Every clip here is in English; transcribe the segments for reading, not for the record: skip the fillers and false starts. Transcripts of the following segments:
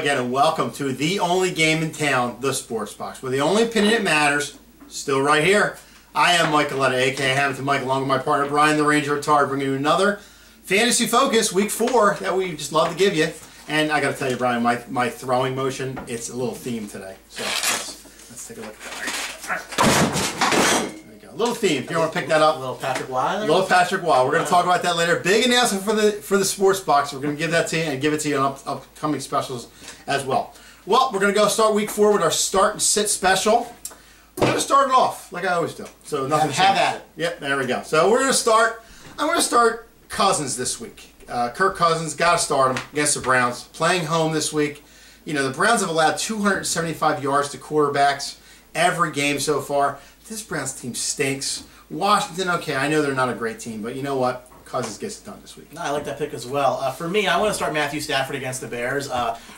again, and welcome to the only game in town, the Sports Box, where the only opinion that matters, still right here. I am Mike Aletta, a.k.a. Hamilton Mike, along with my partner Brian the Ranger Atard, bringing you another Fantasy Focus Week 4 that we just love to give you. And I got to tell you, Brian, my throwing motion, it's a little theme today. So let's take a look at that. There you go. A little theme. If you want to pick that up. A little Patrick Waugh. Little Patrick Waugh. We're going to talk about that later. Big announcement for the Sports Box. We're going to give that to you and give it to you on upcoming specials as well. Well, we're going to go start Week 4 with our start and sit special. We're going to start it off like I always do. So nothing. Have at it. Yep, there we go. So we're going to start. I'm going to start Cousins this week. Kirk Cousins, got to start him against the Browns. Playing home this week. You know, the Browns have allowed 275 yards to quarterbacks every game so far. This Browns team stinks. Washington, okay, I know they're not a great team, but you know what? Cousins gets it done this week. No, I like that pick as well. For me, I want to start Matthew Stafford against the Bears.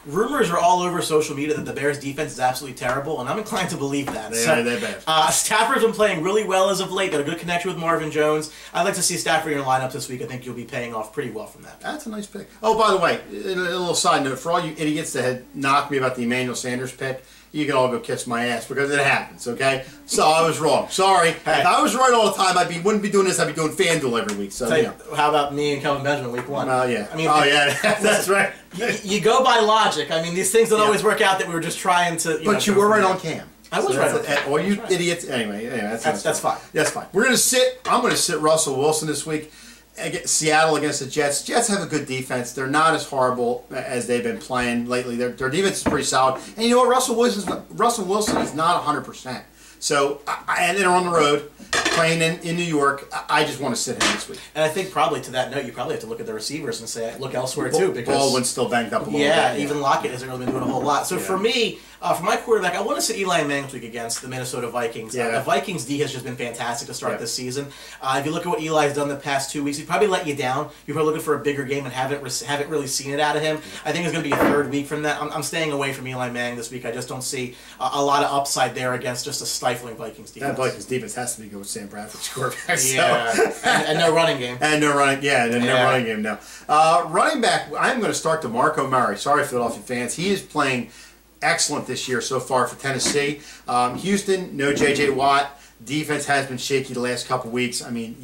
Rumors are all over social media that the Bears' defense is absolutely terrible, and I'm inclined to believe that. They're bad. Stafford's been playing really well as of late. Got a good connection with Marvin Jones. I'd like to see Stafford in your lineup this week. I think you'll be paying off pretty well from that. That's a nice pick. Oh, by the way, a little side note, for all you idiots that had knocked me about the Emmanuel Sanders pick, you can all go kiss my ass because it happens, okay? So I was wrong. Sorry. Hey. If I was right all the time, wouldn't be doing this. I'd be doing FanDuel every week. So how about me and Kelvin Benjamin Week 1? Yeah. I mean, that's right. You go by logic. I mean, these things don't always work out that we were just trying to. You were right on Cam. I was right on Cam. All you idiots. Anyway, that's fine. That's fine. I'm going to sit Russell Wilson this week. Seattle against the Jets. Jets have a good defense. They're not as horrible as they've been playing lately. Their defense is pretty solid. And you know what? Russell Wilson is not 100%. So, and they're on the road, playing in New York. I just want to sit him this week. And I think probably to that note, you probably have to look at the receivers and say, look elsewhere too. Because Baldwin's still banged up a little bit. Yeah, even Lockett hasn't really been doing a whole lot. So for me, for my quarterback, I want to sit Eli Manning this week against the Minnesota Vikings. The Vikings D has just been fantastic to start this season. If you look at what Eli's done the past 2 weeks, he probably let you down. You're probably looking for a bigger game and haven't really seen it out of him. I think it's going to be a third week from that. I'm staying away from Eli Manning this week. I just don't see a lot of upside there against just a stifling Vikings defense. That Vikings defense has to be good with Sam Bradford's quarterback. Yeah, and no running game. No running game. No running back. I'm going to start DeMarco Murray. Sorry, Philadelphia fans. He is playing excellent this year so far for Tennessee. Houston, no J.J. Watt. Defense has been shaky the last couple weeks. I mean,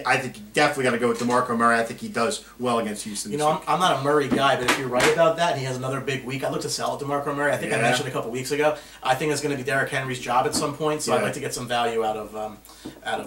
I think you definitely got to go with DeMarco Murray. I think he does well against Houston. You know, I'm not a Murray guy, but if you're right about that, and he has another big week, I'd look to sell DeMarco Murray. I think I mentioned a couple weeks ago. I think it's going to be Derrick Henry's job at some point, so I'd like to get some value out of.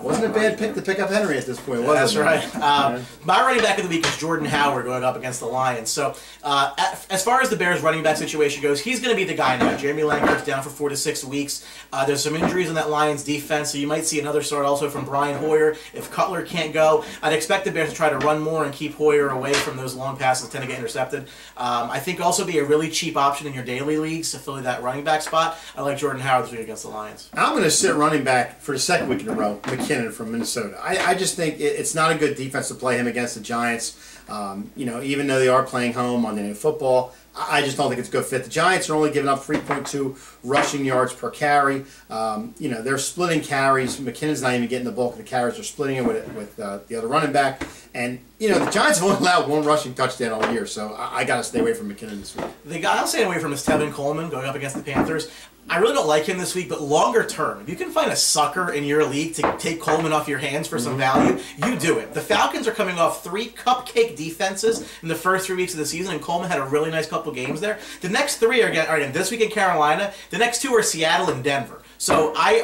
Wasn't a bad pick to pick up Henry at this point, was it? That's right. My running back of the week is Jordan Howard going up against the Lions. So, as far as the Bears' running back situation goes, he's going to be the guy now. Jeremy Langford's down for 4 to 6 weeks. There's some injuries in that Lions defense, so you might see another start also from Brian Hoyer. If Cutler can't go, I'd expect the Bears to try to run more and keep Hoyer away from those long passes that tend to get intercepted. I think also be a really cheap option in your daily leagues to fill that running back spot. I like Jordan Howard this week against the Lions. I'm going to sit running back for the second week in a row, McKinnon from Minnesota. I just think it's not a good defense to play him against the Giants. Even though they are playing home on Monday Night Football, I just don't think it's a good fit. The Giants are only giving up 3.2 rushing yards per carry. They're splitting carries. McKinnon's not even getting the bulk of the carries. They're splitting it with the other running back. And, the Giants have only allowed 1 rushing touchdown all year, so I got to stay away from McKinnon this week. The guy I'm staying away from is Tevin Coleman going up against the Panthers. I really don't like him this week, but longer term, if you can find a sucker in your league to take Coleman off your hands for some value, you do it. The Falcons are coming off 3 cupcake defenses in the first 3 weeks of the season, and Coleman had a really nice couple games there. The next 3 are again this week in Carolina. The next 2 are Seattle and Denver. So I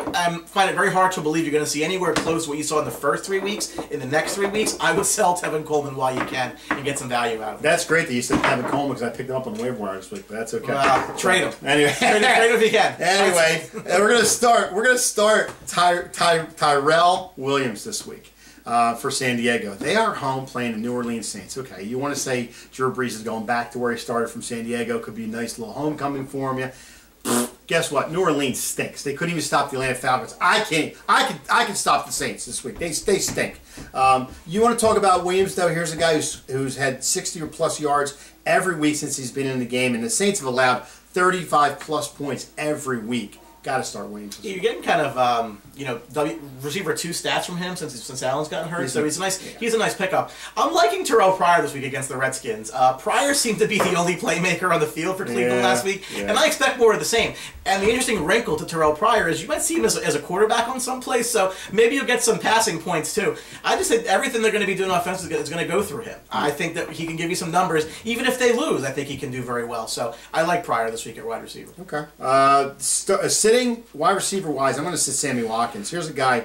find it very hard to believe you're going to see anywhere close to what you saw in the first 3 weeks. In the next 3 weeks, I would sell Tevin Coleman while you can and get some value out of him. That's great that you said Tevin Coleman because I picked him up on the waiver wire this week, but that's okay. Well, trade him. Anyway, trade him if you can. Anyway, we're gonna start Tyrell Williams this week for San Diego. They are home playing the New Orleans Saints. Okay, you want to say Drew Brees is going back to where he started from San Diego? Could be a nice little homecoming for him. Guess what? New Orleans stinks. They couldn't even stop the Atlanta Falcons. I can stop the Saints this week. They stink. You want to talk about Williams though? Here's a guy who's had 60 or plus yards every week since he's been in the game, and the Saints have allowed 35 plus points every week Got to start Williams. You're getting kind of receiver 2 stats from him since Allen's gotten hurt, so he's a nice pickup. I'm liking Terrell Pryor this week against the Redskins. Pryor seemed to be the only playmaker on the field for Cleveland last week, and I expect more of the same. And the interesting wrinkle to Terrell Pryor is you might see him as a quarterback on some plays, so maybe you'll get some passing points too. I just think everything they're going to be doing offensively is going to go through him. I think that he can give you some numbers, even if they lose. I think he can do very well. So I like Pryor this week at wide receiver. Okay. Sitting wide receiver wise, I'm going to sit Sammy Watkins. Here's a guy.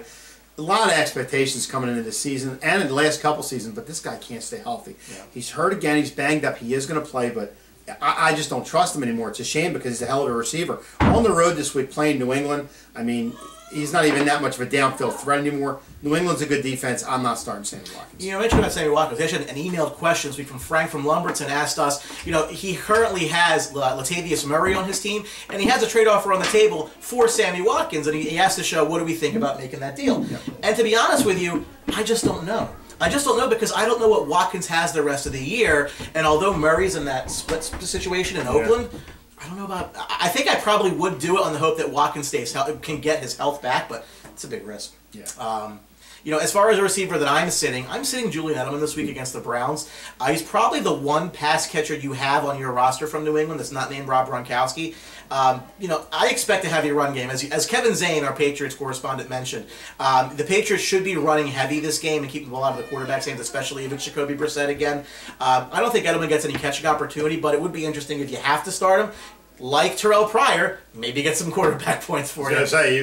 A lot of expectations coming into this season and in the last couple seasons, but this guy can't stay healthy. Yeah. He's hurt again. He's banged up. He is going to play, but I just don't trust him anymore. It's a shame because he's a hell of a receiver. On the road this week playing New England, I mean, he's not even that much of a downfield threat anymore. New England's a good defense. I'm not starting Sammy Watkins. You know, mentioned about Sammy Watkins. We actually had an emailed question this week from Frank from Lumberton asked us, he currently has Latavius Murray on his team, and he has a trade offer on the table for Sammy Watkins, and he asked the show, what do we think about making that deal? Yeah. And to be honest with you, I just don't know. I just don't know because I don't know what Watkins has the rest of the year, and although Murray's in that split situation in Oakland, I don't know about... I think I probably would do it on the hope that Watkins can get his health back, but it's a big risk. Yeah. As far as a receiver that I'm sitting Julian Edelman this week against the Browns. He's probably the one pass catcher you have on your roster from New England that's not named Rob Gronkowski. I expect a heavy run game. As Kevin Zane, our Patriots correspondent, mentioned, the Patriots should be running heavy this game and keeping the ball out of the quarterback's hands, especially if it's Jacoby Brissett again. I don't think Edelman gets any catching opportunity, but it would be interesting if you have to start him. Like Terrell Pryor, maybe get some quarterback points for you.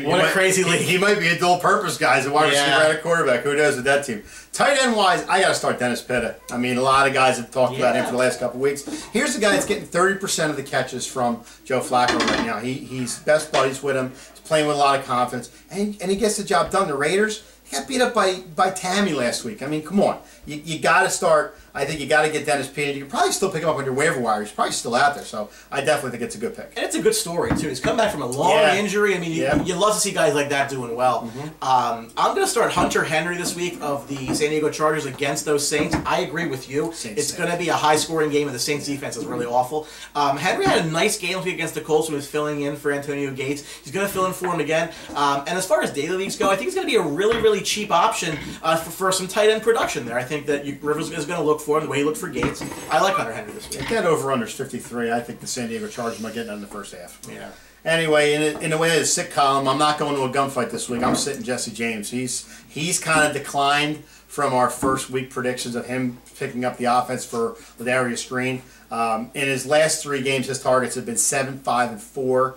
What a crazy league. He might be a dual-purpose guy as a wide receiver and a quarterback. Who knows with that team? Tight end-wise, I got to start Dennis Pitta. I mean, a lot of guys have talked about him for the last couple of weeks. Here's a guy that's getting 30% of the catches from Joe Flacco right now. He's best buddies with him. He's playing with a lot of confidence, and he gets the job done. The Raiders got beat up by Tammy last week. I mean, come on. You got to start. I think you got to get Dennis Pitta. You can probably still pick him up on your waiver wire. He's probably still out there, so I definitely think it's a good pick. And it's a good story, too. He's come back from a long injury. I mean, you love to see guys like that doing well. Mm-hmm. I'm going to start Hunter Henry this week of the San Diego Chargers against those Saints. I agree with you. It's going to be a high-scoring game, and the Saints' defense is really awful. Henry had a nice game against the Colts when he was filling in for Antonio Gates. He's going to fill in for him again. And as far as daily leagues go, I think he's going to be a really, really cheap option for some tight end production there. I think that Rivers is going to look for him the way he looked for Gates. I like Hunter Henry this week. That over-under is 53. I think the San Diego Chargers might get that in the first half. Yeah. Anyway, in the way of the sit column, I'm not going to a gunfight this week. I'm sitting Jesse James. He's kind of declined from our first week predictions of him picking up the offense for Ladarius Green. In his last 3 games, his targets have been 7, 5, and 4.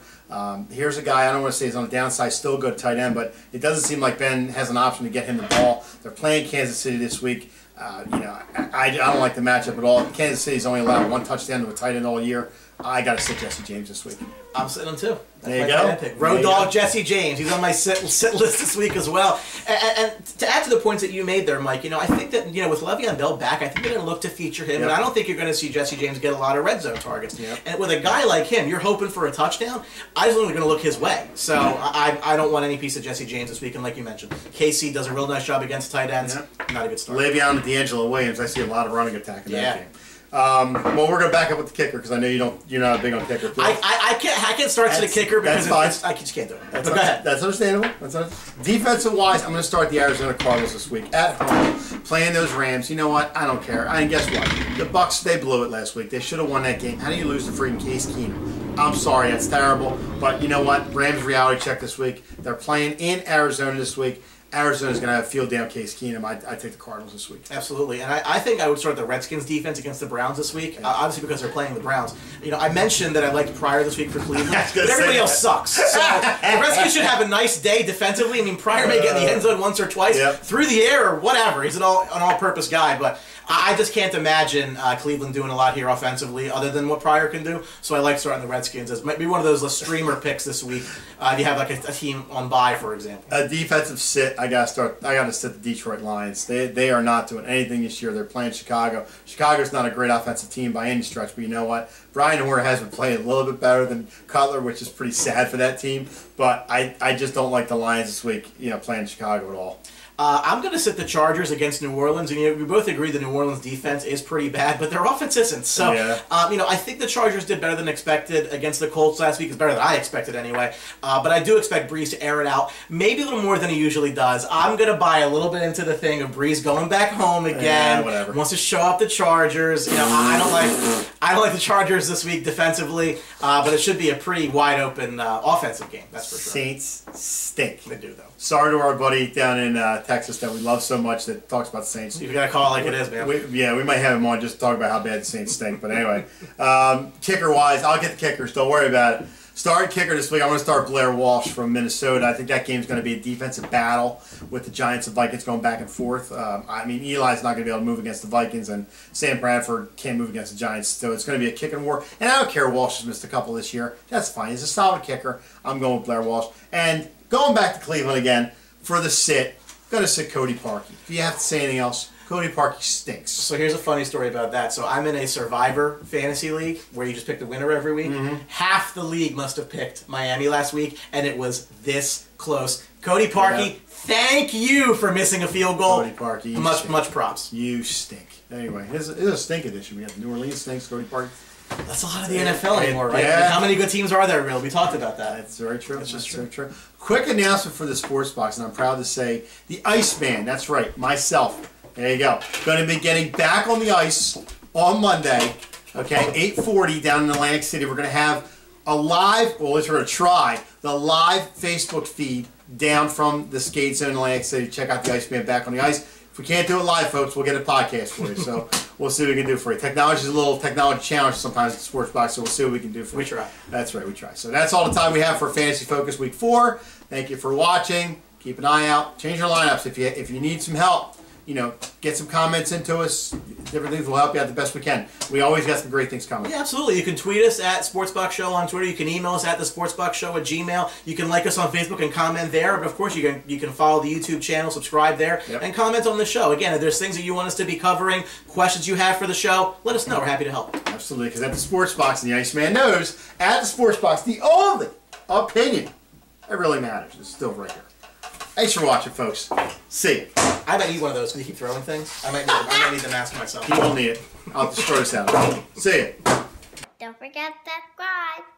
Here's a guy, I don't want to say he's on the downside, still good tight end, but it doesn't seem like Ben has an option to get him the ball. They're playing Kansas City this week. I don't like the matchup at all. Kansas City's only allowed 1 touchdown to a tight end all year. I got to sit Jesse James this week. I'm sitting him too. There you go. Road dog Jesse James. He's on my sit list this week as well. And to add to the points that you made there, Mike, I think that with Le'Veon Bell back, I think they're going to look to feature him, and I don't think you're going to see Jesse James get a lot of red zone targets. And with a guy like him, you're hoping for a touchdown. I was only going to look his way, so I don't want any piece of Jesse James this week. And like you mentioned, KC does a real nice job against tight ends. Not a good start. Le'Veon and D'Angelo Williams. I see a lot of running attack in that game. Well, we're going to back up with the kicker because I know you're not big on kicker. I can't start to the kicker because I just can't do it. Go ahead. That's understandable. Defensive-wise, I'm going to start the Arizona Cardinals this week at home, playing those Rams. You know what? I don't care. And guess what? The Bucs, they blew it last week. They should have won that game. How do you lose to freaking Case Keenum? I'm sorry, that's terrible. But you know what? Rams reality check this week. They're playing in Arizona this week. Arizona's going to have field down Case Keenum. I take the Cardinals this week. Absolutely. And I think I would start the Redskins defense against the Browns this week, obviously because they're playing the Browns. I mentioned that I liked Pryor this week for Cleveland, but everybody else sucks. So the Redskins should have a nice day defensively. I mean, Pryor may get in the end zone once or twice through the air or whatever. He's an all-purpose guy, but I just can't imagine Cleveland doing a lot here offensively other than what Pryor can do. So I like starting the Redskins as might be one of those streamer picks this week if you have like a team on bye, for example. A defensive sit. gotta sit the Detroit Lions. They are not doing anything this year. They're playing Chicago. Chicago's not a great offensive team by any stretch, but you know what? Brian Hoyer has been playing a little bit better than Cutler, which is pretty sad for that team. But I just don't like the Lions this week, playing Chicago at all. I'm going to sit the Chargers against New Orleans, and we both agree the New Orleans defense is pretty bad, but their offense isn't. So, yeah. I think the Chargers did better than expected against the Colts last week. It's better than I expected anyway. But I do expect Breeze to air it out, maybe a little more than he usually does. I'm going to buy a little bit into the thing of Breeze going back home again. Yeah, whatever. Wants to show up the Chargers. I don't like the Chargers this week defensively, but it should be a pretty wide open offensive game. That's for sure. Saints stink. They do though. Sorry to our buddy down in Texas that we love so much that talks about the Saints. You gotta call it like it is, man. We might have him on just to talk about how bad the Saints stink. But anyway, kicker-wise, I'll get the kickers. Don't worry about it. Starting kicker this week, I'm going to start Blair Walsh from Minnesota. I think that game's going to be a defensive battle with the Giants and Vikings going back and forth. Eli's not going to be able to move against the Vikings, and Sam Bradford can't move against the Giants. So it's going to be a kicking war. And I don't care if Walsh has missed a couple this year. That's fine. He's a solid kicker. I'm going with Blair Walsh. And going back to Cleveland again for the sit, I'm going to sit Cody Parkey. If you have to say anything else, Cody Parkey stinks. So here's a funny story about that. So I'm in a Survivor fantasy league where you just pick the winner every week. Mm-hmm. Half the league must have picked Miami last week, and it was this close. Cody Parkey, thank you for missing a field goal. Cody Parkey, much props. You stink. Anyway, it's a stink edition. We got the New Orleans stinks, Cody Parkey. That's a lot of the NFL anymore, right? Yeah. I mean, how many good teams are there, Will? We talked about that. That's very true. That's just very true. Quick announcement for the Sports Box, and I'm proud to say the Iceman, that's right, myself. There you go. Going to be getting back on the ice on Monday, okay, 8:40 down in Atlantic City. We're going to have a live, well, we're going to try the live Facebook feed down from the skate zone in Atlantic City. Check out the Iceman back on the ice. If we can't do it live, folks, we'll get a podcast for you. So we'll see what we can do for you. Technology is a little technology challenge sometimes at the Sports Box, so we'll see what we can do for you. We try. That's right, we try. So that's all the time we have for Fantasy Focus Week 4. Thank you for watching. Keep an eye out. Change your lineups if you need some help. Get some comments into us. Different things will help you out the best we can. We always got some great things coming. Yeah, absolutely. You can tweet us at Sportsbox Show on Twitter. You can email us at thesportsboxshow@gmail. You can like us on Facebook and comment there. But of course, you can follow the YouTube channel, subscribe there, and comment on the show. Again, if there's things that you want us to be covering, questions you have for the show, let us know. We're happy to help. Absolutely, because at the Sports Box, and the Iceman knows, at the Sports Box, the only opinion that really matters is still right here. Thanks for watching, folks. See you. I might need one of those. Can you keep throwing things? I might need the mask myself. You won't need it. I'll just throw this out. See you. Don't forget to subscribe.